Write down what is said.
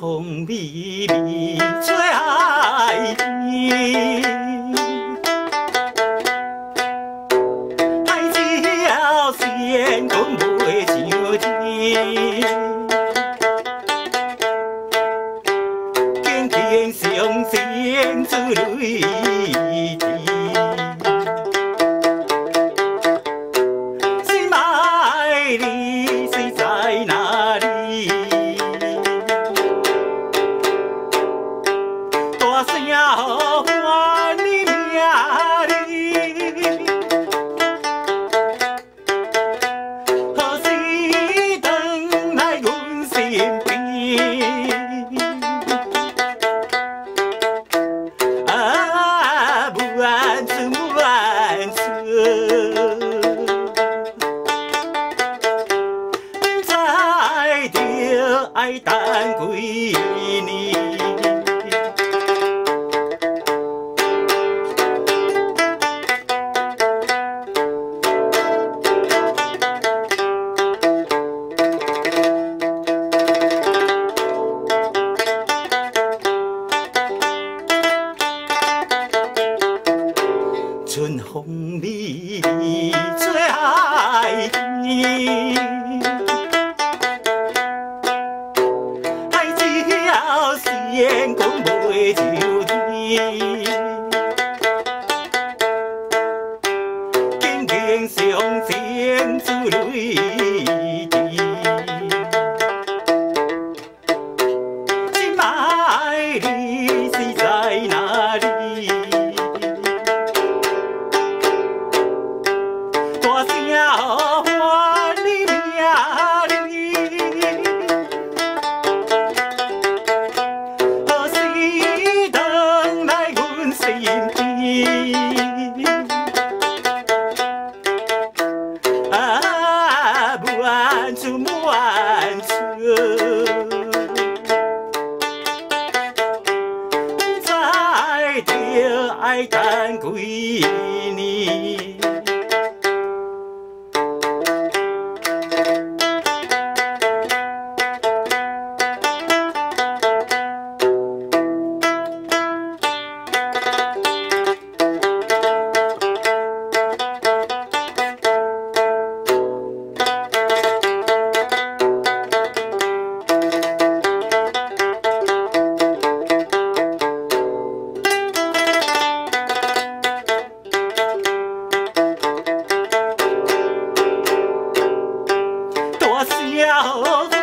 红微微最爱你，爱朝鲜讲袂上天，轻轻上前珠泪滴。 好唤你名哩，何时回来阮身边？啊，无处无处，知着爱等几年。 春风微微最爱你，爱朝鲜讲袂上天，轻轻上前珠泪滴，心爱你是在哪里？ 大声唤你名哩，何时回来阮身边？啊，无处无处，知着爱等几年。 大声。